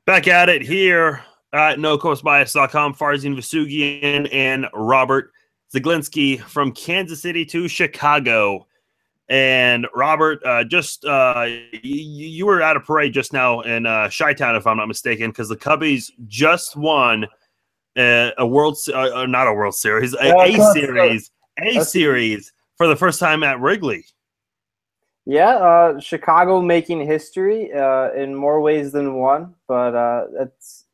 Back at it here at NoCoastBias.com. Farzin Vasugian and Robert Zaglinski from Kansas City to Chicago. And Robert, you were at a parade just now in Chi-Town, if I'm not mistaken, because the Cubbies just won a series for the first time at Wrigley. Yeah, Chicago making history in more ways than one, but it's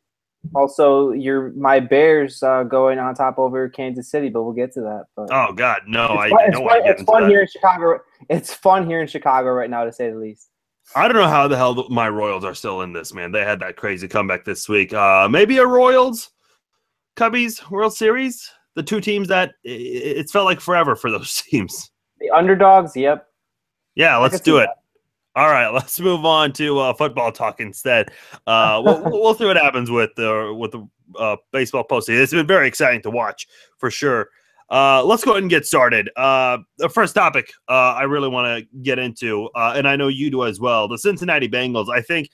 also my Bears going on top over Kansas City, but we'll get to that. But oh God, no! It's fun here in Chicago. It's fun here in Chicago right now, to say the least. I don't know how the hell my Royals are still in this, man. They had that crazy comeback this week. Maybe a Royals Cubbies World Series. The two teams that it's felt like forever for those teams. The underdogs. Yep. Yeah, let's do it. All right, let's move on to football talk instead. We'll see what happens with the baseball postseason. It's been very exciting to watch for sure. Let's go ahead and get started. The first topic I really want to get into, and I know you do as well, the Cincinnati Bengals. I think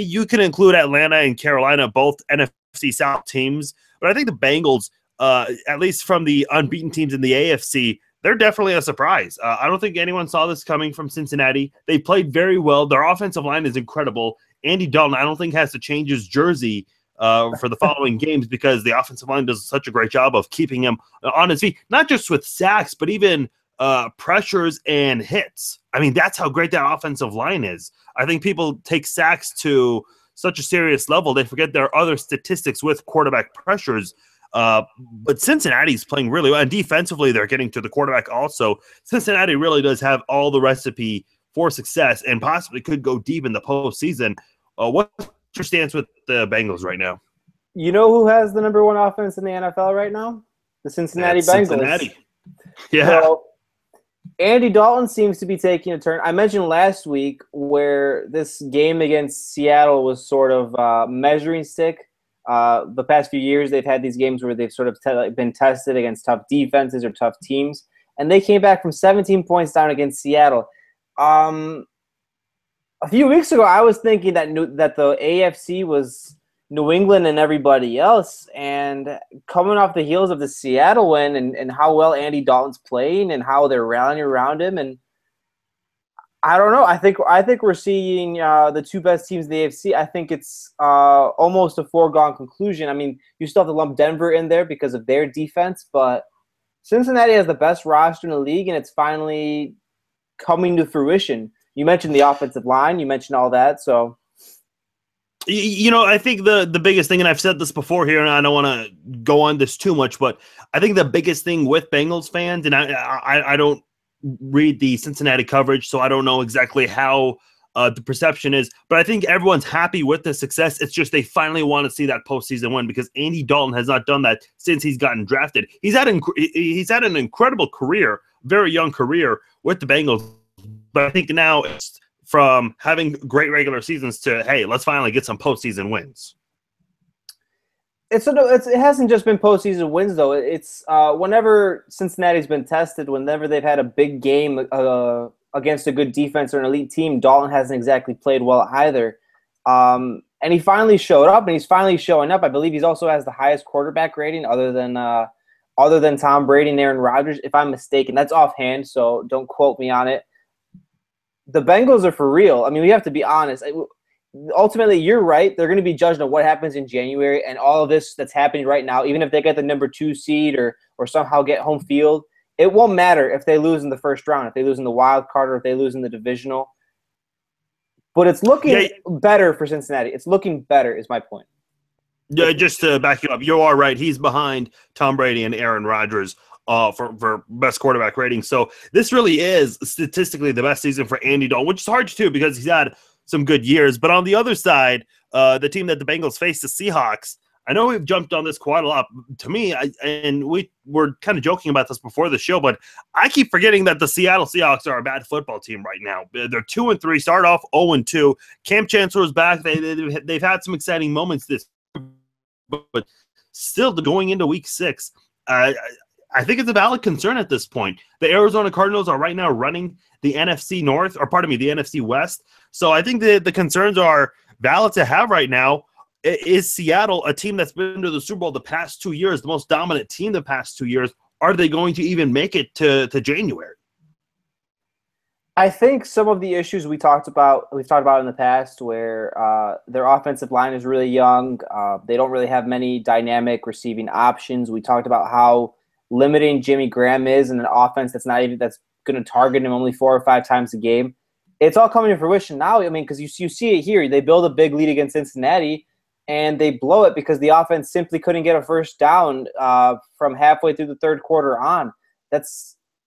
you can include Atlanta and Carolina, both NFC South teams, but I think the Bengals, at least from the unbeaten teams in the AFC, they're definitely a surprise. I don't think anyone saw this coming from Cincinnati. They played very well. Their offensive line is incredible. Andy Dalton, I don't think, has to change his jersey for the following games because the offensive line does such a great job of keeping him on his feet, not just with sacks, but even pressures and hits. I mean, that's how great that offensive line is. I think people take sacks to such a serious level, they forget there are other statistics with quarterback pressures. But Cincinnati's playing really well, and defensively they're getting to the quarterback also. Cincinnati really does have all the recipe for success and possibly could go deep in the postseason. What's your stance with the Bengals right now? You know who has the number one offense in the NFL right now? The Cincinnati Bengals. Cincinnati. Yeah. So, Andy Dalton seems to be taking a turn. I mentioned last week where this game against Seattle was sort of a measuring stick. The past few years, they've had these games where they've sort of been tested against tough defenses or tough teams, and they came back from 17 points down against Seattle. A few weeks ago, I was thinking that the AFC was New England and everybody else, and coming off the heels of the Seattle win and how well Andy Dalton's playing and how they're rallying around him, and I don't know. I think we're seeing the two best teams in the AFC. I think it's almost a foregone conclusion. I mean, you still have to lump Denver in there because of their defense, but Cincinnati has the best roster in the league, and it's finally coming to fruition. You mentioned the offensive line. You mentioned all that. So, you know, I think the biggest thing, and I've said this before here, and I don't want to go on this too much, but I think the biggest thing with Bengals fans, and I don't read the Cincinnati coverage, so I don't know exactly how the perception is, but I think everyone's happy with the success. It's just they finally want to see that postseason win because Andy Dalton has not done that since he's gotten drafted. He's had an incredible career, very young career with the Bengals, but I think now it's from having great regular seasons to, hey, let's finally get some postseason wins. It hasn't just been postseason wins, though. It's whenever Cincinnati's been tested, whenever they've had a big game against a good defense or an elite team, Dalton hasn't exactly played well either. And he finally showed up, and he's finally showing up. I believe he also has the highest quarterback rating other than Tom Brady and Aaron Rodgers, if I'm mistaken. That's offhand, so don't quote me on it. The Bengals are for real. I mean, we have to be honest. Ultimately, you're right. They're going to be judged on what happens in January, and all of this that's happening right now, even if they get the number 2 seed or somehow get home field, it won't matter if they lose in the first round, if they lose in the wild card, or if they lose in the divisional. But it's looking better for Cincinnati. It's looking better is my point. Yeah, just to back you up, you are right. He's behind Tom Brady and Aaron Rodgers for best quarterback rating. So this really is statistically the best season for Andy Dalton, which is hard to do because he's had some good years. But on the other side, the team that the Bengals face, the Seahawks, I know we've jumped on this quite a lot. To me, we were kind of joking about this before the show, but I keep forgetting that the Seattle Seahawks are a bad football team right now. They're 2-3, start off 0-2. Cam Chancellor's back. They've had some exciting moments this, but still going into week 6, I think it's a valid concern at this point. The Arizona Cardinals are right now running the NFC North, or pardon me, the NFC West. So I think the concerns are valid to have right now. Is Seattle a team that's been to the Super Bowl the past 2 years, the most dominant team the past 2 years? Are they going to even make it to January? I think some of the issues we've talked about in the past, where their offensive line is really young, they don't really have many dynamic receiving options. We talked about how limiting Jimmy Graham is in an offense that's going to target him only 4 or 5 times a game. It's all coming to fruition now. I mean, because you see it here. They build a big lead against Cincinnati, and they blow it because the offense simply couldn't get a first down from halfway through the third quarter on.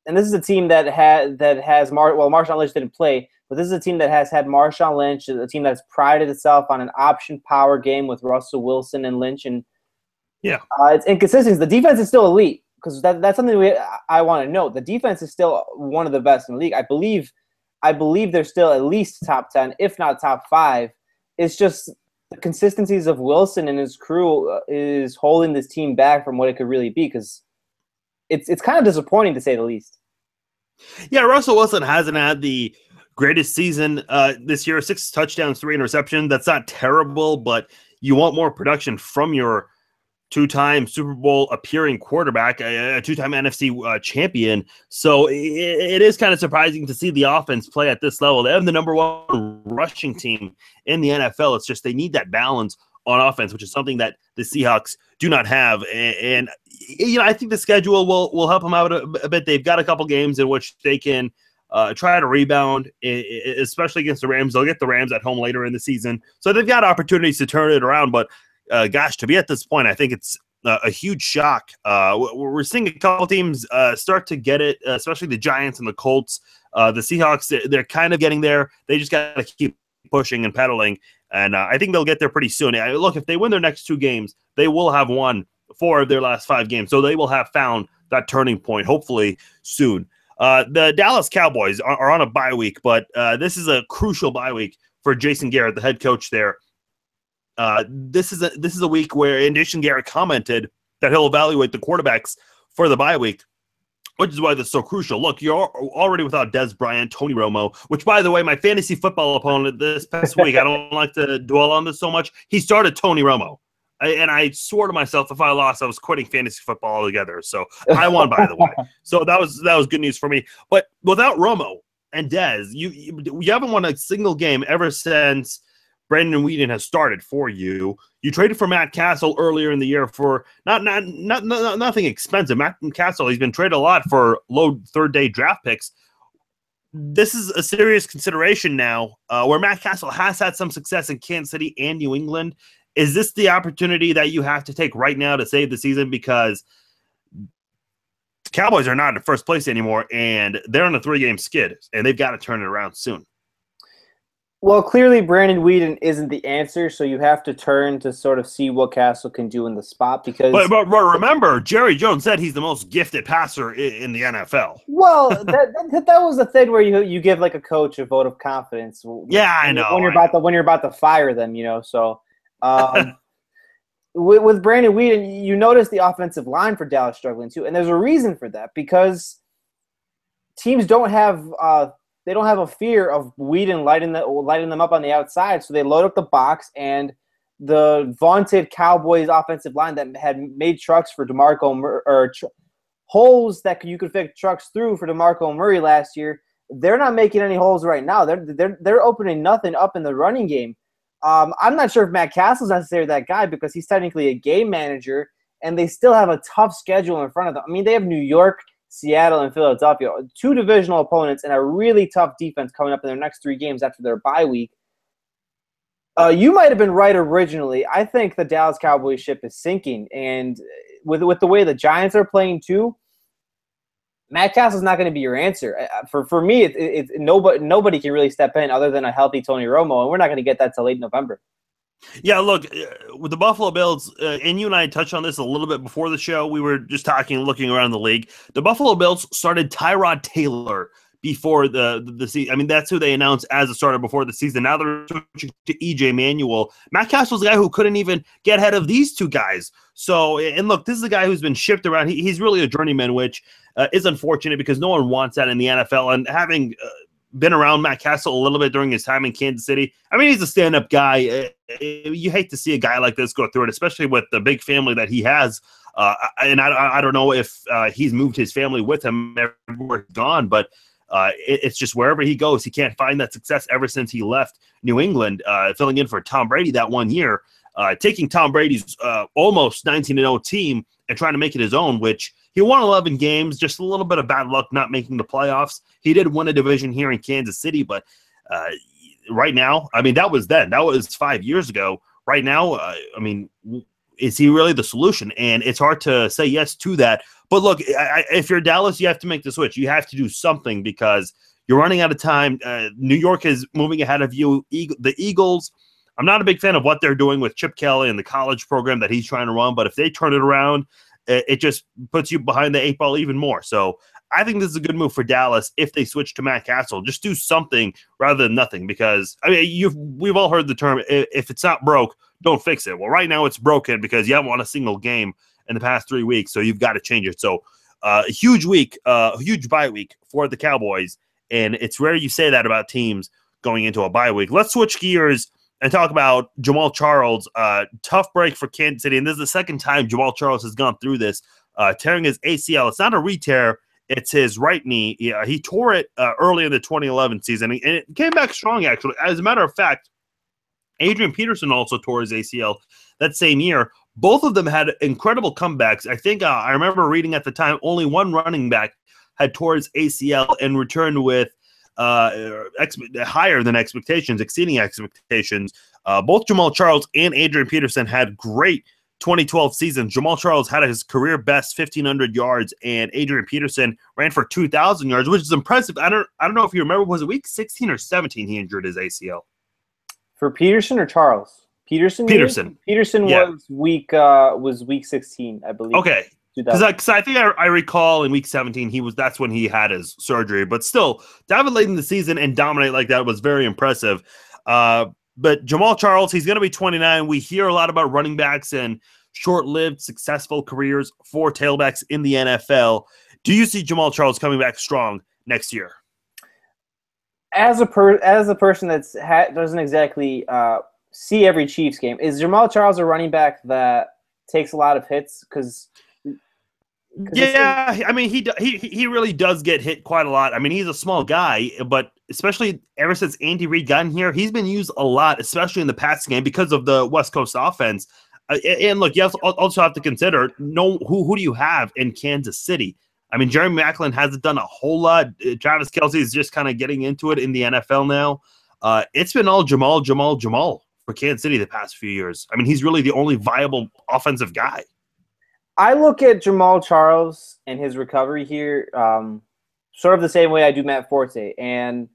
And this is a team that has Marshawn Lynch didn't play, but this is a team that has had Marshawn Lynch, a team that's prided itself on an option power game with Russell Wilson and Lynch, and it's inconsistency. The defense is still elite, because that's something I want to note. The defense is still one of the best in the league. I believe they're still at least top 10, if not top 5. It's just the consistencies of Wilson and his crew is holding this team back from what it could really be, because it's kind of disappointing, to say the least. Yeah, Russell Wilson hasn't had the greatest season this year. 6 touchdowns, 3 interceptions. That's not terrible, but you want more production from your 2-time Super Bowl appearing quarterback, a 2-time NFC champion. So it is kind of surprising to see the offense play at this level. They have the number 1 rushing team in the NFL. It's just they need that balance on offense, which is something that the Seahawks do not have. And I think the schedule will help them out a bit. They've got a couple games in which they can try to rebound, especially against the Rams. They'll get the Rams at home later in the season. So they've got opportunities to turn it around. But, gosh, to be at this point, I think it's a huge shock. We're seeing a couple teams start to get it, especially the Giants and the Colts. The Seahawks, they're kind of getting there. They just got to keep pushing and pedaling. And I think they'll get there pretty soon. Look, if they win their next 2 games, they will have won 4 of their last 5 games. So they will have found that turning point, hopefully soon. The Dallas Cowboys are on a bye week, but this is a crucial bye week for Jason Garrett, the head coach there. This is a week where Jason Garrett commented that he'll evaluate the quarterbacks for the bye week, which is why this is so crucial. Look, you're already without Dez Bryant, Tony Romo, which, by the way, my fantasy football opponent this past week, I don't like to dwell on this so much, he started Tony Romo. And I swore to myself if I lost, I was quitting fantasy football altogether. So I won, by the way. So that was good news for me. But without Romo and Dez, you haven't won a single game ever since Brandon Weeden has started for you. You traded for Matt Castle earlier in the year for nothing expensive. Matt Castle, he's been traded a lot for low third-day draft picks. This is a serious consideration now, where Matt Castle has had some success in Kansas City and New England. Is this the opportunity that you have to take right now to save the season? Because the Cowboys are not in first place anymore, and they're on a 3-game skid, and they've got to turn it around soon. Well, clearly Brandon Weeden isn't the answer, so you have to turn to sort of see what Castle can do in the spot. Because, but remember, Jerry Jones said he's the most gifted passer in the NFL. Well, that was the thing where you give like a coach a vote of confidence. Yeah, I know. When you're about to fire them, So with Brandon Weeden, you notice the offensive line for Dallas struggling too, and there's a reason for that, because teams don't have a fear of Weeden lighting them up on the outside, so they load up the box, and the vaunted Cowboys offensive line that had made trucks for holes that you could fit trucks through for DeMarco Murray last year, they're not making any holes right now. They're opening nothing up in the running game. I'm not sure if Matt Castle's necessarily that guy, because he's technically a game manager, and they still have a tough schedule in front of them. I mean, they have New York, Seattle, and Philadelphia, 2 divisional opponents, and a really tough defense coming up in their next 3 games after their bye week. You might have been right originally. I think the Dallas Cowboys ship is sinking, and with the way the Giants are playing too, Matt Castle's not going to be your answer. For me, nobody can really step in other than a healthy Tony Romo, and we're not going to get that till late November. Yeah, look, with the Buffalo Bills, and you and I touched on this a little bit before the show. We were just looking around the league. The Buffalo Bills started Tyrod Taylor before the season. I mean, that's who they announced as a starter before the season. Now they're switching to E.J. Manuel. Matt Castle's the guy who couldn't even get ahead of these 2 guys. So, and look, this is a guy who's been shipped around. He's really a journeyman, which is unfortunate because no one wants that in the NFL. And having been around Matt Castle a little bit during his time in Kansas City. I mean, he's a stand-up guy. You hate to see a guy like this go through it, especially with the big family that he has. And I don't know if he's moved his family with him everywhere he's gone, but it's just wherever he goes, he can't find that success ever since he left New England, filling in for Tom Brady that one year, taking Tom Brady's almost 19-0 team and trying to make it his own, which he won 11 games, just a little bit of bad luck not making the playoffs. He did win a division here in Kansas City, but right now, I mean, that was then. That was 5 years ago. Right now, I mean, is he really the solution? And it's hard to say yes to that. But look, if you're Dallas, you have to make the switch. You have to do something because you're running out of time. New York is moving ahead of you. The Eagles, I'm not a big fan of what they're doing with Chip Kelly and the college program that he's trying to run. But if they turn it around, it just puts you behind the 8 ball even more. So I think this is a good move for Dallas if they switch to Matt Castle. Just do something rather than nothing because, I mean, we've all heard the term, if it's not broke, don't fix it. Well, right now it's broken because you haven't won a single game in the past 3 weeks, so you've got to change it. So a huge week, a huge bye week for the Cowboys, and it's rare you say that about teams going into a bye week. Let's switch gears and talk about Jamal Charles. Tough break for Kansas City, and this is the second time Jamal Charles has gone through this, tearing his ACL. It's not a re-tear. It's his right knee. Yeah, he tore it early in the 2011 season, and it came back strong, actually. As a matter of fact, Adrian Peterson also tore his ACL that same year. Both of them had incredible comebacks. I think I remember reading at the time only one running back had tore his ACL and returned with higher than expectations, exceeding expectations. Both Jamal Charles and Adrian Peterson had great 2012 season. Jamal Charles had his career best 1,500 yards, and Adrian Peterson ran for 2,000 yards, which is impressive. I don't know if you remember, was it week 16 or 17 he injured his ACL? For Peterson or Charles? Peterson. Peterson yeah. was week 16, I believe. Okay, because I think I recall in week 17 that's when he had his surgery. But still, to have it late in the season and dominate like that was very impressive. But Jamal Charles, he's going to be 29. We hear a lot about running backs and short-lived, successful careers for tailbacks in the NFL. Do you see Jamal Charles coming back strong next year? As a person that doesn't exactly see every Chiefs game, is Jamal Charles a running back that takes a lot of hits? Yeah, I mean he really does get hit quite a lot. I mean, he's a small guy, but especially ever since Andy Reid got in here, he's been used a lot, especially in the passing game because of the West Coast offense. And look, you also have to consider who do you have in Kansas City? I mean, Jerry Maclin hasn't done a whole lot. Travis Kelce is just kind of getting into it in the NFL now. It's been all Jamal for Kansas City the past few years. I mean, he's really the only viable offensive guy. I look at Jamal Charles and his recovery here sort of the same way I do Matt Forte. And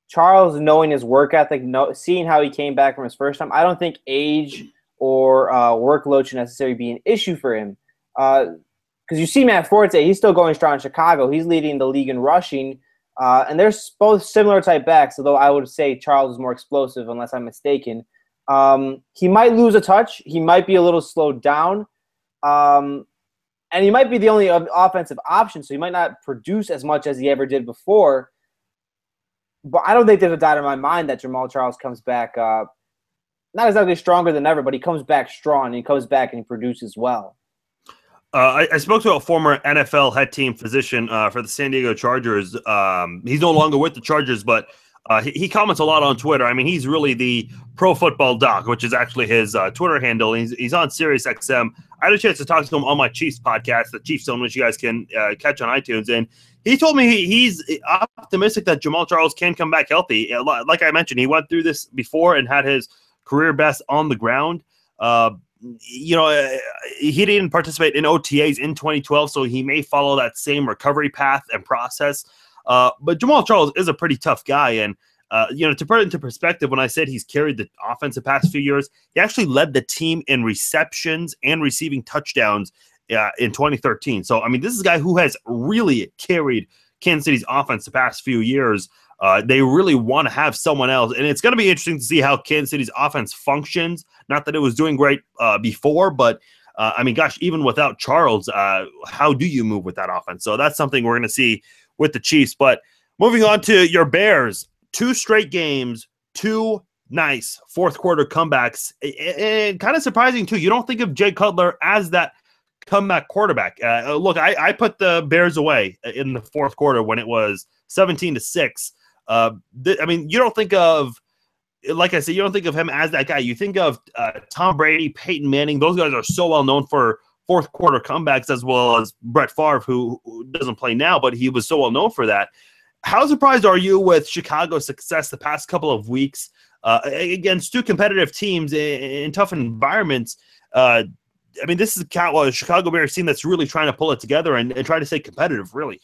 Charles, knowing his work ethic, seeing how he came back from his first time, I don't think age or workload should necessarily be an issue for him. Because you see Matt Forte, he's still going strong in Chicago. He's leading the league in rushing. And they're both similar type backs, although I would say Charles is more explosive unless I'm mistaken. He might lose a touch. He might be a little slowed down. And he might be the only offensive option, so he might not produce as much as he ever did before. But I don't think there's a doubt in my mind that Jamal Charles comes back not exactly stronger than ever, but he comes back strong, and he comes back and he produces well. I spoke to a former NFL head team physician for the San Diego Chargers. He's no longer with the Chargers, but he comments a lot on Twitter. I mean, he's really the Pro Football Doc, which is actually his Twitter handle. He's on Sirius XM. I had a chance to talk to him on my Chiefs podcast, the Chiefs Zone, which you guys can catch on iTunes. And he told me he's optimistic that Jamal Charles can come back healthy. Like I mentioned, he went through this before and had his career best on the ground. He didn't participate in OTAs in 2012, so he may follow that same recovery path and process. But Jamal Charles is a pretty tough guy. And, to put it into perspective, when I said he's carried the offense the past few years, he actually led the team in receptions and receiving touchdowns in 2013. So, I mean, this is a guy who has really carried Kansas City's offense the past few years. They really want to have someone else. And it's going to be interesting to see how Kansas City's offense functions. Not that it was doing great before, but I mean, gosh, even without Charles, how do you move with that offense? So that's something we're going to see with the Chiefs. But Moving on to your Bears, 2 straight games, 2 nice fourth quarter comebacks. And kind of surprising, too. You don't think of Jay Cutler as that comeback quarterback. Look, I put the Bears away in the fourth quarter when it was 17-6. I mean, you don't think of, like I said, you don't think of him as that guy. You think of Tom Brady, Peyton Manning. Those guys are so well known for fourth quarter comebacks, as well as Brett Favre, who doesn't play now, but he was so well known for that. How surprised are you with Chicago's success the past couple of weeks against 2 competitive teams in tough environments? I mean, this is a Chicago Bears team that's really trying to pull it together and try to stay competitive, really.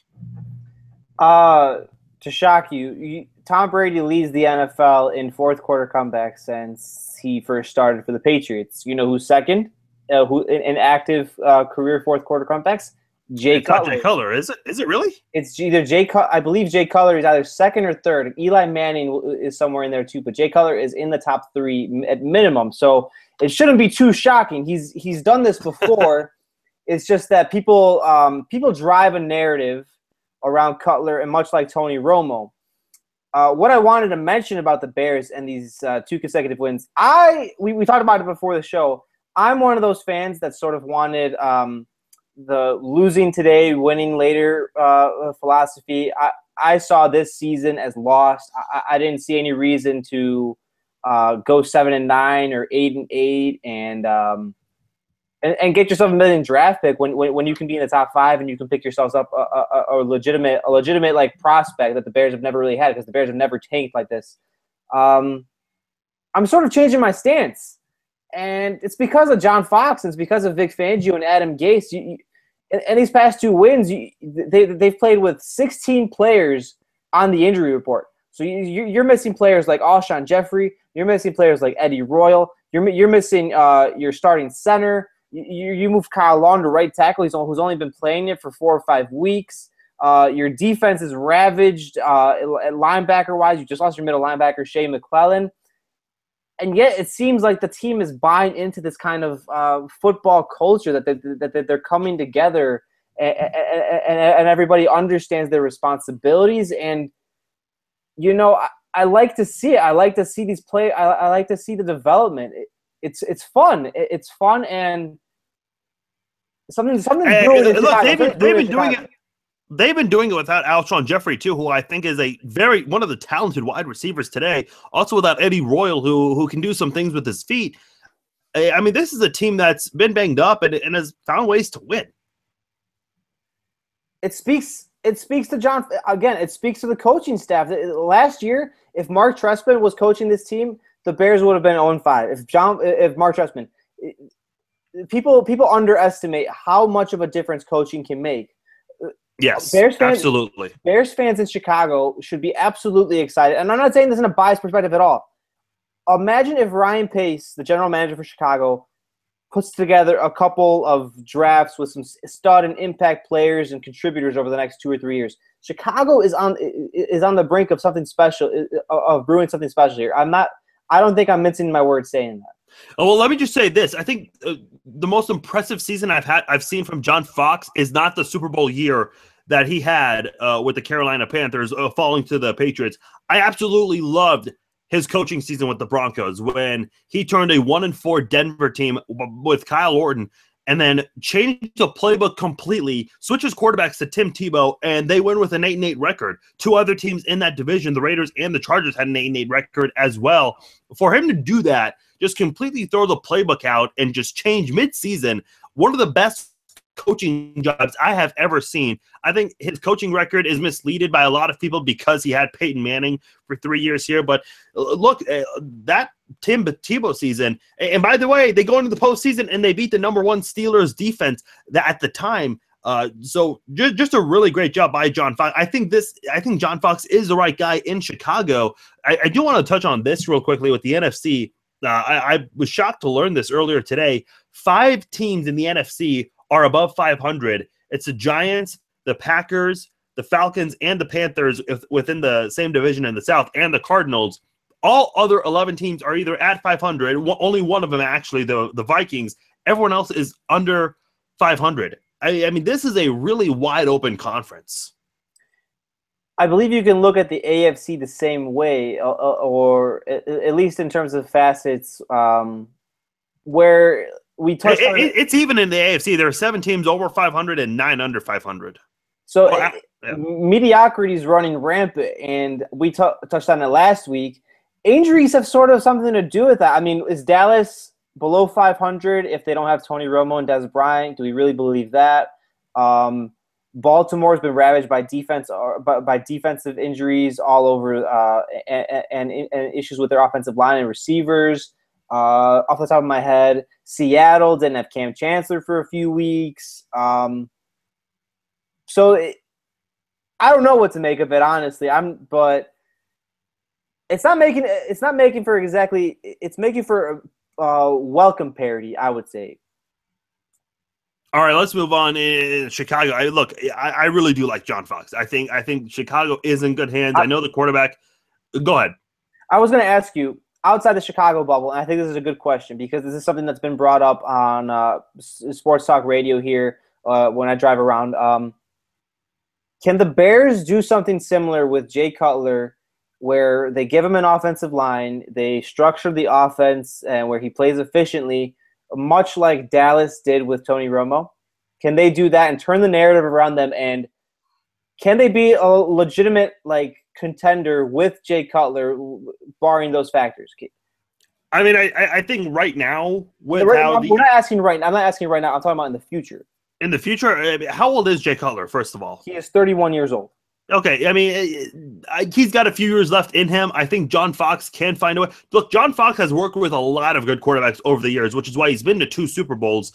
To shock you, Tom Brady leads the NFL in fourth quarter comebacks since he first started for the Patriots. You know who's second? Who in active career fourth quarter comebacks? Jay Cutler. Jay Cutler, is it? Is it really? It's either I believe Jay Cutler is either second or third. Eli Manning is somewhere in there too, but Jay Cutler is in the top 3 at minimum. So it shouldn't be too shocking. He's done this before. It's just that people drive a narrative around Cutler, and much like Tony Romo. What I wanted to mention about the Bears and these 2 consecutive wins, we talked about it before the show. I'm one of those fans that sort of wanted the losing today, winning later philosophy. I saw this season as lost. I didn't see any reason to go 7-9 or 8-8 and get yourself a $1 million draft pick when you can be in the top 5 and you can pick yourselves up a legitimate like prospect that the Bears have never really had, because the Bears have never tanked like this. I'm sort of changing my stance. And it's because of John Fox, and it's because of Vic Fangio and Adam Gase. And these past 2 wins, they've played with 16 players on the injury report. So you're missing players like Alshon Jeffrey. You're missing players like Eddie Royal. You're missing your starting center. You move Kyle Long to right tackle, who's only been playing it for 4 or 5 weeks. Your defense is ravaged at linebacker-wise. You just lost your middle linebacker, Shea McClellan. And yet it seems like the team is buying into this kind of football culture that they're coming together and everybody understands their responsibilities. And, you know, I like to see it. I like to see these play. I like to see the development. It's fun. It's fun and something. Look, they've been doing it. They've been doing it without Alshon Jeffrey, too, who I think is one of the talented wide receivers today. Also without Eddie Royal, who can do some things with his feet. I mean, this is a team that's been banged up and has found ways to win. It speaks to John. Again, it speaks to the coaching staff. Last year, if Mark Trestman was coaching this team, the Bears would have been 0-5. If Mark Trestman, people underestimate how much of a difference coaching can make. Yes, absolutely. Bears fans in Chicago should be absolutely excited. And I'm not saying this in a biased perspective at all. Imagine if Ryan Pace, the general manager for Chicago, puts together a couple of drafts with some stud and impact players and contributors over the next 2 or 3 years. Chicago is on the brink of something special, of brewing something special here. I don't think I'm mincing my words saying that. Oh, well, let me just say this. I think the most impressive season I've seen from John Fox is not the Super Bowl year that he had with the Carolina Panthers falling to the Patriots. I absolutely loved his coaching season with the Broncos when he turned a 1-4 Denver team with Kyle Orton and then changed the playbook completely, switches quarterbacks to Tim Tebow, and they win with an 8-8 record. 2 other teams in that division, the Raiders and the Chargers, had an 8-8 record as well. For him to do that, just completely throw the playbook out and just change mid-season, one of the best coaching jobs I have ever seen. I think his coaching record is misleaded by a lot of people because he had Peyton Manning for 3 years here. But look, that Tim Tebow season, and by the way, they go into the postseason and they beat the number 1 Steelers defense at the time. So just a really great job by John Fox. I think John Fox is the right guy in Chicago. I do want to touch on this real quickly with the NFC. I was shocked to learn this earlier today. 5 teams in the NFC are above 500. It's the Giants, the Packers, the Falcons, and the Panthers within the same division in the South, and the Cardinals. All other 11 teams are either at 500. Only one of them, actually, the Vikings. Everyone else is under 500. I mean, this is a really wide open conference. I believe you can look at the AFC the same way, or at least in terms of facets, where we touched on it. It's even in the AFC. There are 7 teams over 500 and 9 under 500. So Well, mediocrity is running rampant, and we touched on it last week. Injuries have sort of something to do with that. I mean, is Dallas below 500 if they don't have Tony Romo and Des Bryant? Do we really believe that? Baltimore's been ravaged by defensive injuries all over, and issues with their offensive line and receivers. Off the top of my head, Seattle didn't have Cam Chancellor for a few weeks. I don't know what to make of it, honestly. But it's making for welcome parity, I would say. all right, let's move on. In Chicago, I really do like John Fox. I think Chicago is in good hands. I know the quarterback. Go ahead. I was going to ask you, outside the Chicago bubble, and I think this is a good question because this is something that's been brought up on Sports Talk Radio here when I drive around. Can the Bears do something similar with Jay Cutler where they give him an offensive line, they structure the offense, and where he plays efficiently, much like Dallas did with Tony Romo? Can they do that and turn the narrative around them? And can they be a legitimate contender with Jay Cutler, barring those factors? I mean, I think right now we're not asking right now. I'm not asking right now. I'm talking about in the future. In the future, how old is Jay Cutler? First of all, he is 31 years old. Okay, I mean, he's got a few years left in him. I think John Fox can find a way. Look, John Fox has worked with a lot of good quarterbacks over the years, which is why he's been to 2 Super Bowls.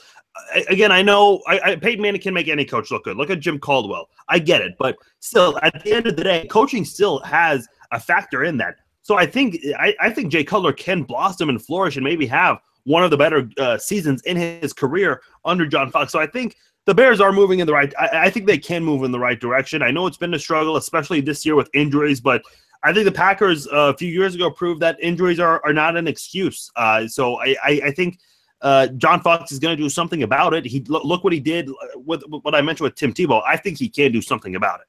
Again, I know Peyton Manning can make any coach look good. Look at Jim Caldwell. I get it, but still, at the end of the day, coaching still has a factor in that. So I think Jay Cutler can blossom and flourish and maybe have one of the better seasons in his career under John Fox. So I think the Bears are moving in the right. I think they can move in the right direction. I know it's been a struggle, especially this year with injuries, but I think the Packers a few years ago proved that injuries are not an excuse. So I think John Fox is going to do something about it. Look what he did with what I mentioned with Tim Tebow. I think he can do something about it.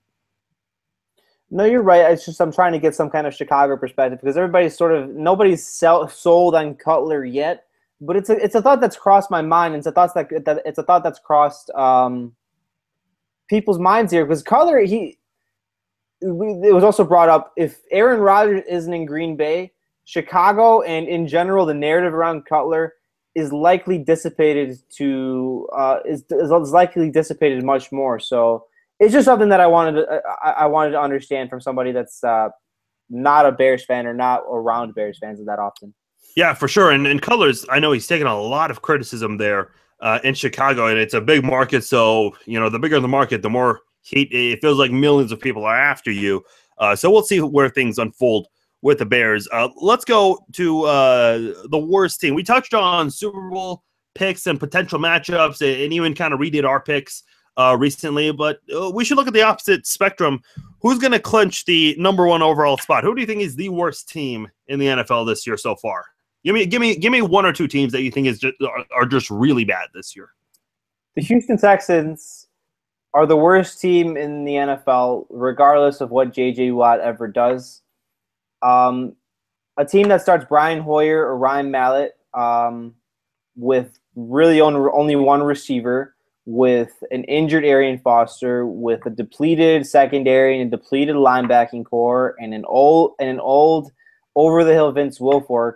No, you're right. It's just I'm trying to get some kind of Chicago perspective because nobody's sold on Cutler yet. But it's a thought that's crossed my mind, and it's a thought that's crossed people's minds here. Because Cutler, it was also brought up, if Aaron Rodgers isn't in Green Bay, Chicago and in general the narrative around Cutler is likely dissipated much more. So it's just something that I wanted to understand from somebody that's not a Bears fan or not around Bears fans that often. Yeah, for sure. And Cutler's, I know he's taken a lot of criticism there in Chicago, and it's a big market. So, the bigger the market, the more heat. It feels like millions of people are after you. So we'll see where things unfold with the Bears. Let's go to the worst team. We touched on Super Bowl picks and potential matchups and even kind of redid our picks recently, but we should look at the opposite spectrum. Who's going to clinch the number 1 overall spot? Who do you think is the worst team in the NFL this year so far? Give me 1 or 2 teams that you think are just really bad this year. The Houston Texans are the worst team in the NFL, regardless of what J.J. Watt ever does. A team that starts Brian Hoyer or Ryan Mallett with really only one receiver, with an injured Arian Foster, with a depleted secondary and a depleted linebacking core, and an old over-the-hill Vince Wilfork,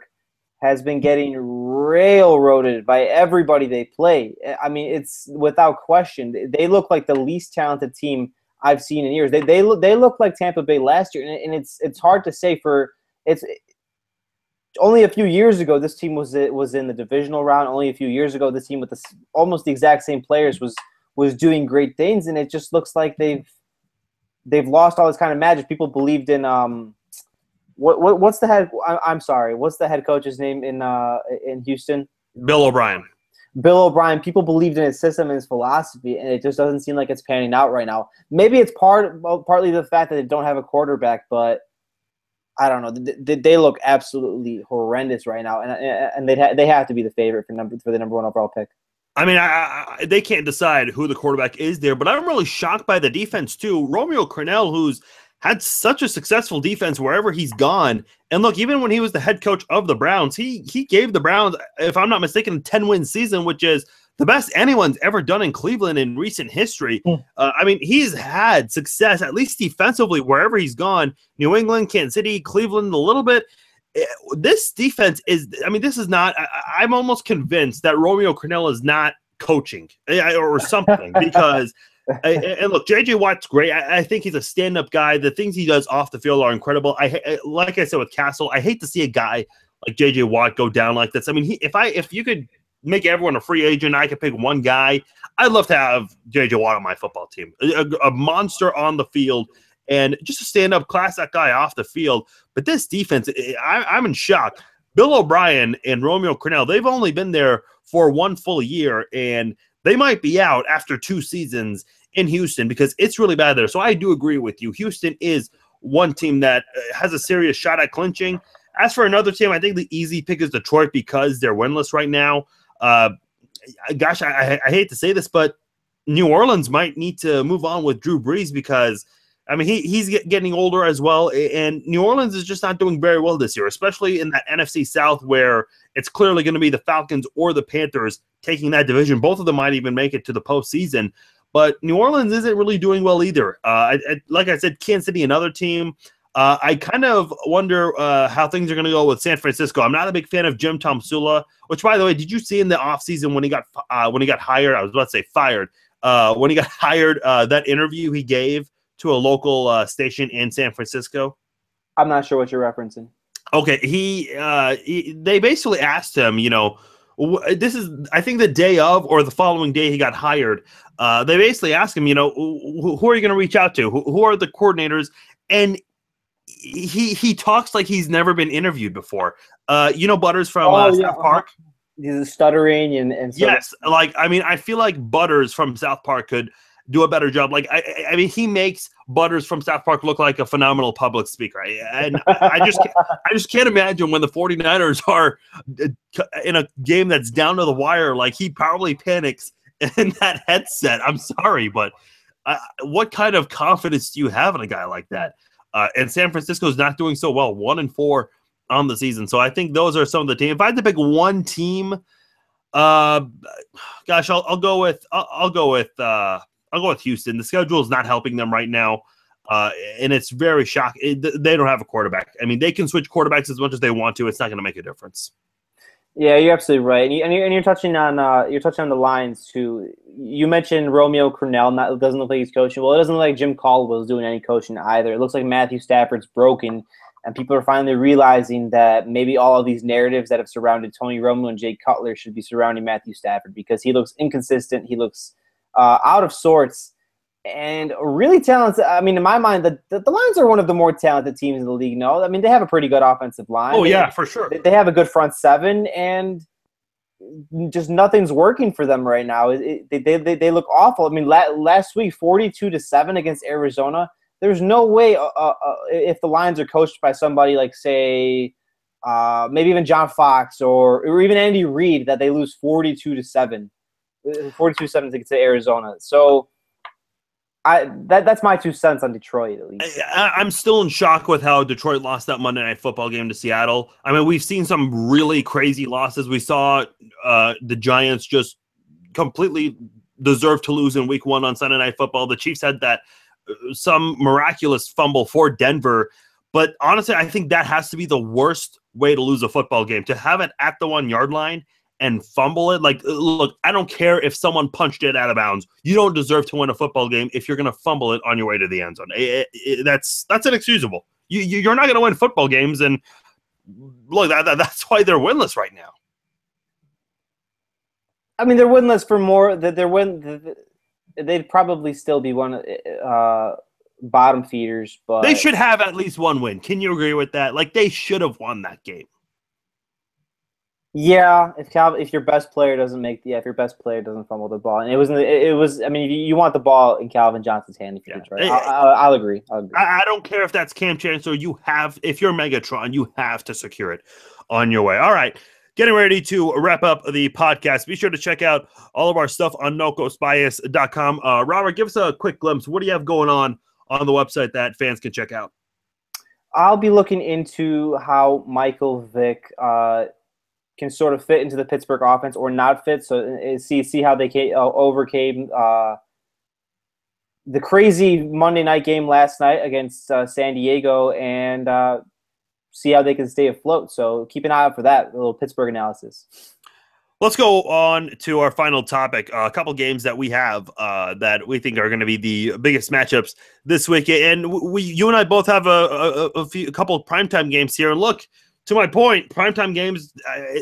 has been getting railroaded by everybody they play. I mean, it's without question. They look like the least talented team I've seen in years. They look like Tampa Bay last year, and it's hard to say it's only a few years ago this team was in the divisional round. Only a few years ago this team with almost the exact same players was doing great things, and it just looks like they've lost all this kind of magic. People believed in what's the head? I'm sorry. What's the head coach's name in Houston? Bill O'Brien. Bill O'Brien. People believed in his system and his philosophy, and it just doesn't seem like it's panning out right now. Maybe it's partly the fact that they don't have a quarterback, but I don't know. They look absolutely horrendous right now, and they have to be the favorite for the number 1 overall pick. I mean, they can't decide who the quarterback is there, but I'm really shocked by the defense too. Romeo Crennel, who's had such a successful defense wherever he's gone. And look, even when he was the head coach of the Browns, he gave the Browns, if I'm not mistaken, a 10-win season, which is the best anyone's ever done in Cleveland in recent history. I mean, he's had success, at least defensively, wherever he's gone. New England, Kansas City, Cleveland, a little bit. This defense is, I mean, this is not, I'm almost convinced that Romeo Crennel is not coaching or something because, and look, J.J. Watt's great. I think he's a stand-up guy. The things he does off the field are incredible. Like I said with Castle, I hate to see a guy like J.J. Watt go down like this. I mean, if you could make everyone a free agent, I could pick one guy. I'd love to have J.J. Watt on my football team. A monster on the field and just a stand-up class-act guy off the field. But this defense, I'm in shock. Bill O'Brien and Romeo Crennel, they've only been there for one full year, and they might be out after 2 seasons in Houston because it's really bad there. So I do agree with you. Houston is one team that has a serious shot at clinching. As for another team, I think the easy pick is Detroit because they're winless right now. Gosh, I hate to say this, but New Orleans might need to move on with Drew Brees because, I mean, he's getting older as well, and New Orleans is just not doing very well this year, especially in that NFC South where it's clearly going to be the Falcons or the Panthers taking that division. Both of them might even make it to the postseason, but New Orleans isn't really doing well either. Like I said, Kansas City, another team. I kind of wonder how things are going to go with San Francisco. I'm not a big fan of Jim Tomsula, which, by the way, did you see in the offseason when he got hired? I was about to say fired. When he got hired, that interview he gave to a local station in San Francisco. I'm not sure what you're referencing. Okay, they basically asked him, you know, this is, I think, the day of or the following day he got hired. They basically asked him, you know, who are you going to reach out to? Who are the coordinators? And he talks like he's never been interviewed before. You know, Butters from South Park. He's stuttering and so yes, like, I mean, I feel like Butters from South Park could do a better job. Like, I mean, he makes Butters from South Park look like a phenomenal public speaker. And I just can't imagine when the 49ers are in a game that's down to the wire, like he probably panics in that headset. I'm sorry, but what kind of confidence do you have in a guy like that? And San Francisco is not doing so well, 1-4 on the season. So I think those are some of the teams. If I had to pick one team, gosh, I'll go with Houston. The schedule is not helping them right now, and it's very shocking. They don't have a quarterback. I mean, they can switch quarterbacks as much as they want to. It's not going to make a difference. Yeah, you're absolutely right, and you're touching on the Lions too. You mentioned Romeo Crennel doesn't look like he's coaching. Well, it doesn't look like Jim Caldwell's doing any coaching either. It looks like Matthew Stafford's broken, and people are finally realizing that maybe all of these narratives that have surrounded Tony Romo and Jay Cutler should be surrounding Matthew Stafford because he looks inconsistent. He looks out of sorts and really talented. I mean, in my mind, the Lions are one of the more talented teams in the league. No, I mean, they have a pretty good offensive line. Oh, yeah, for sure. They have a good front seven, and just nothing's working for them right now. They look awful. I mean, last week, 42-7 against Arizona. There's no way if the Lions are coached by somebody like, say, maybe even John Fox or even Andy Reid, that they lose 42-7. 42-7 to Arizona. So that's my 2 cents on Detroit, at least. I'm still in shock with how Detroit lost that Monday Night Football game to Seattle. I mean, we've seen some really crazy losses. We saw the Giants just completely deserve to lose in Week 1 on Sunday Night Football. The Chiefs had that some miraculous fumble for Denver. But honestly, I think that has to be the worst way to lose a football game, to have it at the 1-yard line and fumble it. Like, look, I don't care if someone punched it out of bounds. You don't deserve to win a football game if you're going to fumble it on your way to the end zone. That's inexcusable. You're not going to win football games, and look, that's why they're winless right now. I mean, they're winless for more. They'd probably still be one bottom feeders, but they should have at least one win. Can you agree with that? Like, they should have won that game. Yeah, if your best player doesn't if your best player doesn't fumble the ball, and it was. I mean, you want the ball in Calvin Johnson's hand if you're Detroit. I'll agree. I don't care if that's Cam Chancellor. If you're Megatron, you have to secure it on your way. All right, getting ready to wrap up the podcast. Be sure to check out all of our stuff on NocosBias.com. Robert, give us a quick glimpse. What do you have going on on the website that fans can check out? I'll be looking into how Michael Vick can sort of fit into the Pittsburgh offense or not fit. So see how they overcame the crazy Monday night game last night against San Diego, and see how they can stay afloat. So keep an eye out for that, a little Pittsburgh analysis. Let's go on to our final topic. A couple games that we have that we think are going to be the biggest matchups this week. And you and I both have a couple of primetime games here. And look, to my point, primetime games,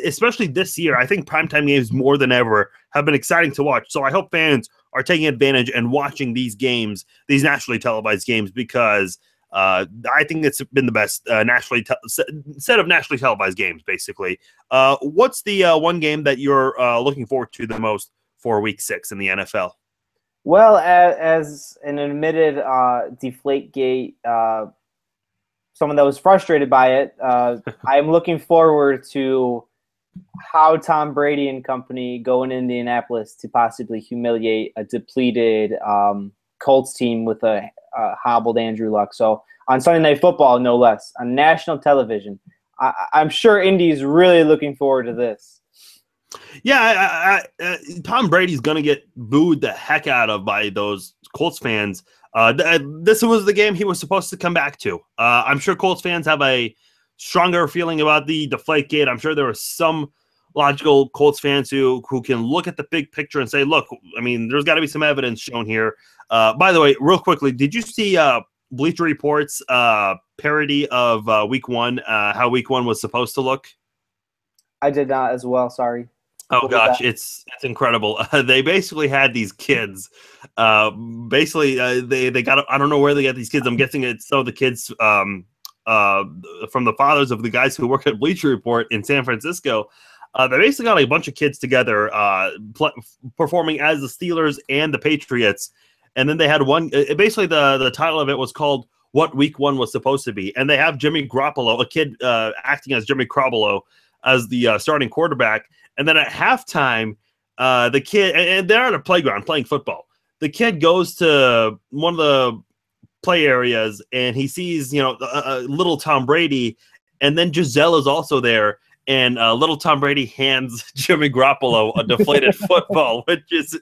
especially this year, I think primetime games more than ever have been exciting to watch. So I hope fans are taking advantage and watching these games, these nationally televised games, because I think it's been the best set of nationally televised games, basically. What's the one game that you're looking forward to the most for Week 6 in the NFL? Well, as an admitted Deflategate, someone that was frustrated by it, I'm looking forward to how Tom Brady and company go in Indianapolis to possibly humiliate a depleted Colts team with a hobbled Andrew Luck. So on Sunday Night Football, no less, on national television, I'm sure Indy's really looking forward to this. Yeah, Tom Brady's going to get booed the heck out of by those Colts fans. This was the game he was supposed to come back to. I'm sure Colts fans have a stronger feeling about the Deflategate. I'm sure there are some logical Colts fans who can look at the big picture and say, look, I mean, there's got to be some evidence shown here. By the way, real quickly, did you see Bleacher Report's parody of Week 1, how Week 1 was supposed to look? I did not as well, sorry. Oh gosh, it's incredible. They basically had these kids. They got, I don't know where they got these kids. I'm guessing it's so the kids from the fathers of the guys who work at Bleacher Report in San Francisco. They basically got a bunch of kids together performing as the Steelers and the Patriots. And then they had one, basically the title of it was called What Week 1 Was Supposed to Be. And they have Jimmy Garoppolo, a kid acting as Jimmy Garoppolo as the starting quarterback. And then at halftime, the kid, and they're at a playground playing football. The kid goes to one of the play areas and he sees, little Tom Brady. And then Giselle is also there. And little Tom Brady hands Jimmy Garoppolo a deflated football, which is,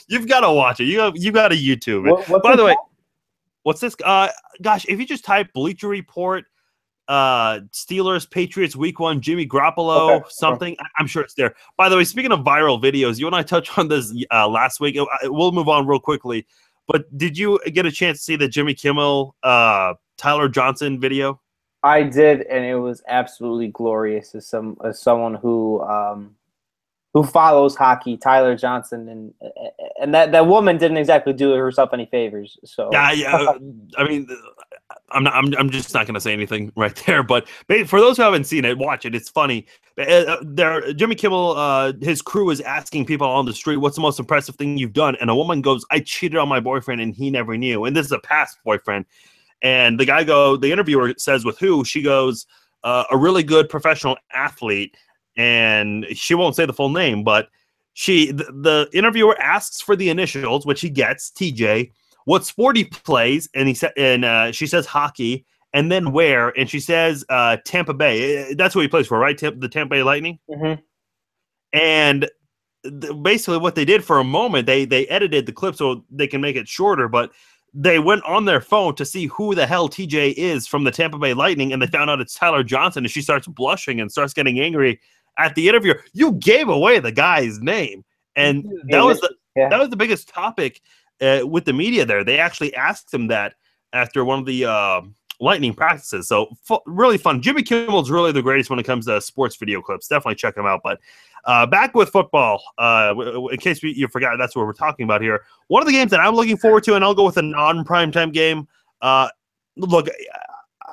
you've got to watch it. You got to YouTube it. By the way, what's this? Gosh, if you just type Bleacher Report, Steelers, Patriots, Week 1, Jimmy Garoppolo, something, I'm sure it's there. By the way, speaking of viral videos, you and I touched on this last week. We'll move on real quickly. But did you get a chance to see the Jimmy Kimmel, Tyler Johnson video? I did, and it was absolutely glorious as someone who follows hockey, Tyler Johnson, and that woman didn't exactly do herself any favors. So yeah. I mean, I'm just not going to say anything right there. But for those who haven't seen it, watch it. It's funny. Jimmy Kimmel, his crew is asking people on the street, "What's the most impressive thing you've done?" And a woman goes, "I cheated on my boyfriend, and he never knew." And this is a past boyfriend. And the interviewer says, "With who?" She goes, "A really good professional athlete." And she won't say the full name, but the interviewer asks for the initials, which he gets, TJ, what sport he plays, and she says hockey, and then where, and she says Tampa Bay. That's what he plays for, right? The Tampa Bay Lightning. Mm-hmm. And basically what they did for a moment, they edited the clip so they can make it shorter, but they went on their phone to see who the hell TJ is from the Tampa Bay Lightning, and they found out it's Tyler Johnson, and she starts blushing and starts getting angry at the interviewer. You gave away the guy's name, and that was the biggest topic with the media there. They actually asked him that after one of the Lightning practices. So really fun. Jimmy Kimmel's really the greatest when it comes to sports video clips. Definitely check him out. But back with football, in case you forgot, that's what we're talking about here. One of the games that I'm looking forward to, and I'll go with a non-primetime game. Look,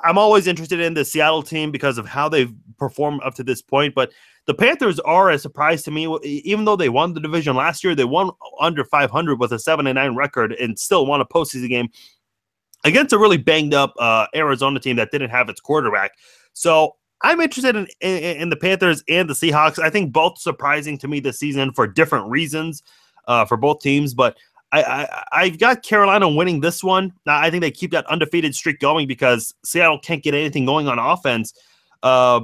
I'm always interested in the Seattle team because of how they've performed up to this point. But the Panthers are a surprise to me. Even though they won the division last year, they won under 500 with a 7-9 record and still won a postseason game against a really banged-up Arizona team that didn't have its quarterback. So I'm interested in the Panthers and the Seahawks. I think both surprising to me this season for different reasons for both teams. But I've got Carolina winning this one. Now, I think they keep that undefeated streak going because Seattle can't get anything going on offense. I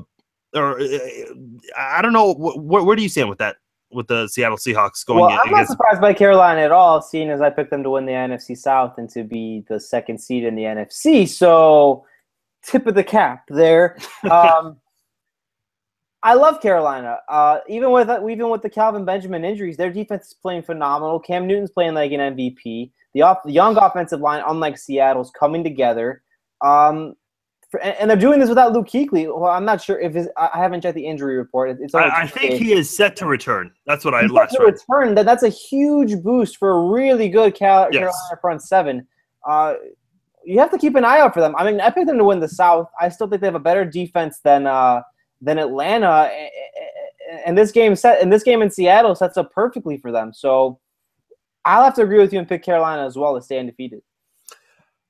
don't know. Where do you stand with that? With the Seattle Seahawks going I'm not surprised by Carolina at all, seeing as I picked them to win the NFC South and to be the second seed in the NFC. So, tip of the cap there. I love Carolina. Even with the Calvin Benjamin injuries, their defense is playing phenomenal. Cam Newton's playing like an MVP. The young offensive line, unlike Seattle's, coming together. And they're doing this without Luke Kuechly. Well, I'm not sure if I haven't checked the injury report. I think he is set to return. That's what I last read. Return. That's a huge boost for a really good Carolina front seven. You have to keep an eye out for them. I mean, I picked them to win the South. I still think they have a better defense than Atlanta. And this game in Seattle sets up perfectly for them. So I'll have to agree with you and pick Carolina as well to stay undefeated.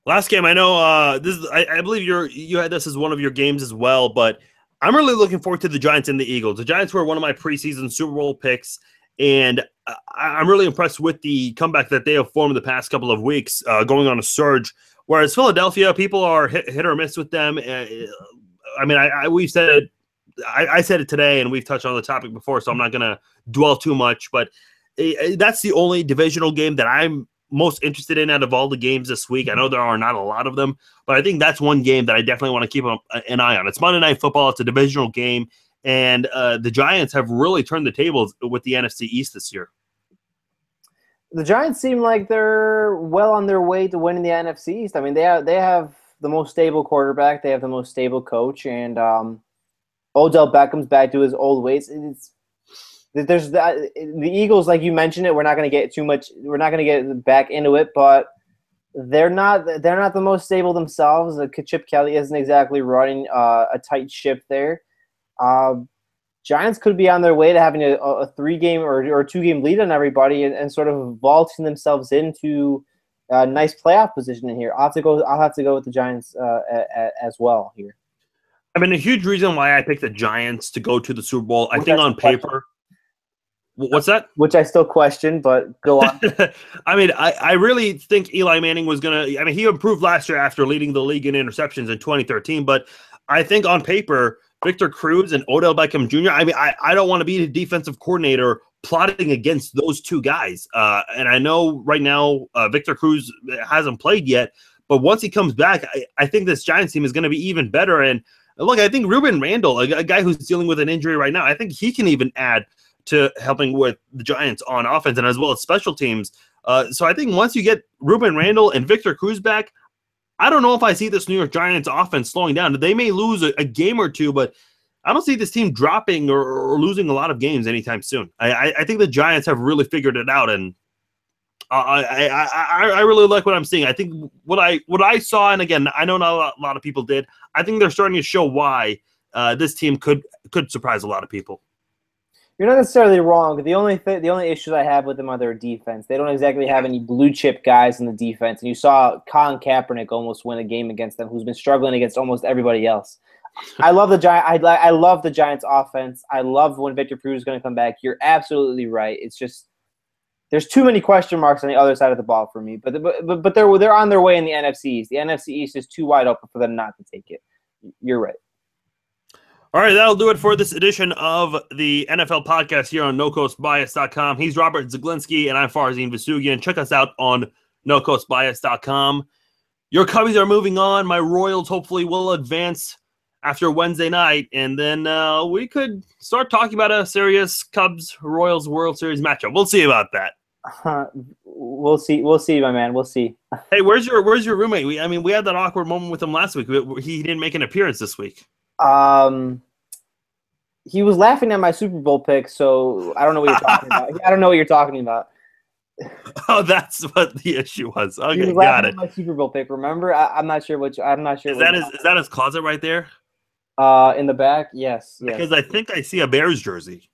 Last game, I know I believe you had this as one of your games as well, but I'm really looking forward to the Giants and the Eagles. The Giants were one of my preseason Super Bowl picks, and I'm really impressed with the comeback that they have formed the past couple of weeks, going on a surge. Whereas Philadelphia, people are hit or miss with them. I mean, we've said it. I said it today, and we've touched on the topic before, so I'm not going to dwell too much. But that's the only divisional game that I'm most interested in out of all the games this week. I know there are not a lot of them, but I think that's one game that I definitely want to keep an eye on. It's Monday Night Football. It's a divisional game, and the Giants have really turned the tables with the NFC East this year. The Giants seem like they're well on their way to winning the NFC East. I mean, they have the most stable quarterback. They have the most stable coach, and Odell Beckham's back to his old ways. There's the Eagles, like you mentioned it. We're not going to get too much. We're not going to get back into it, but they're not the most stable themselves. Chip Kelly isn't exactly running a tight ship there. Giants could be on their way to having a 3-game or 2-game lead on everybody and sort of vaulting themselves into a nice playoff position in here. I'll have to go with the Giants as well here. I mean, a huge reason why I picked the Giants to go to the Super Bowl. I think on paper. What's that? Which I still question, but go on. I mean, I really think Eli Manning was going to – I mean, he improved last year after leading the league in interceptions in 2013, but I think on paper, Victor Cruz and Odell Beckham Jr., I mean, I don't want to be the defensive coordinator plotting against those two guys. And I know right now Victor Cruz hasn't played yet, but once he comes back, I think this Giants team is going to be even better. And look, I think Ruben Randall, a guy who's dealing with an injury right now, I think he can even add – to helping with the Giants on offense and as well as special teams. So I think once you get Ruben Randall and Victor Cruz back, I don't know if I see this New York Giants offense slowing down. They may lose a game or two, but I don't see this team dropping or losing a lot of games anytime soon. I think the Giants have really figured it out, and I really like what I'm seeing. I think what I saw, and again, I know not a lot of people did, I think they're starting to show why this team could surprise a lot of people. You're not necessarily wrong. The only issues I have with them are their defense. They don't exactly have any blue chip guys in the defense. And you saw Colin Kaepernick almost win a game against them, who's been struggling against almost everybody else. I love the I love the Giants offense. I love when Victor Cruz is going to come back. You're absolutely right. It's just there's too many question marks on the other side of the ball for me. But they're on their way in the NFC East. The NFC East is too wide open for them not to take it. You're right. All right, that'll do it for this edition of the NFL podcast here on NoCoastBias.com. He's Robert Zaglinski, and I'm Farzin Vasugian. Check us out on NoCoastBias.com. Your Cubbies are moving on. My Royals hopefully will advance after Wednesday night, and then we could start talking about a serious Cubs-Royals World Series matchup. We'll see about that. We'll see, my man. We'll see. Hey, where's your roommate? We had that awkward moment with him last week. He didn't make an appearance this week. He was laughing at my Super Bowl pick, so I don't know what you're talking about. I don't know what you're talking about. Oh, that's what the issue was. Okay, he was got it. At my Super Bowl pick. Remember? I'm not sure which. I'm not sure. Is that his closet right there? In the back, yes. Because I think I see a Bears jersey.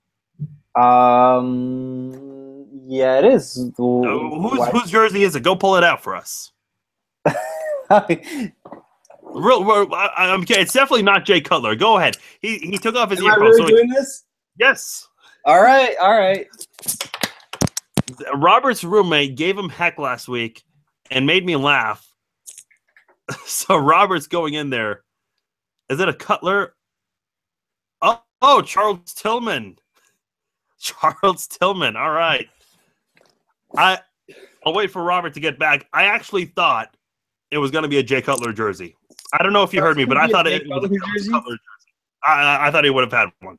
Yeah, it is. Whose jersey is it? Go pull it out for us. It's definitely not Jay Cutler. Go ahead. He took off his earphones. Am I really doing this? Yes. All right. Robert's roommate gave him heck last week and made me laugh. So Robert's going in there. Is it a Cutler? Oh, Charles Tillman. Charles Tillman. All right. I'll wait for Robert to get back. I actually thought it was going to be a Jay Cutler jersey. I don't know if you heard me, but I thought it was a Cutler jersey. I thought he would have had one.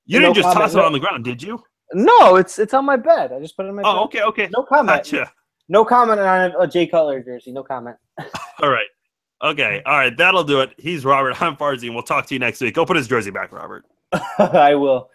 You didn't just toss it on the ground, did you? No, it's on my bed. I just put it in my bed. Oh, okay. No comment. Gotcha. No comment on a Jay Cutler jersey. No comment. All right. Okay. All right. That'll do it. He's Robert. I'm Farzy, and we'll talk to you next week. Go put his jersey back, Robert. I will.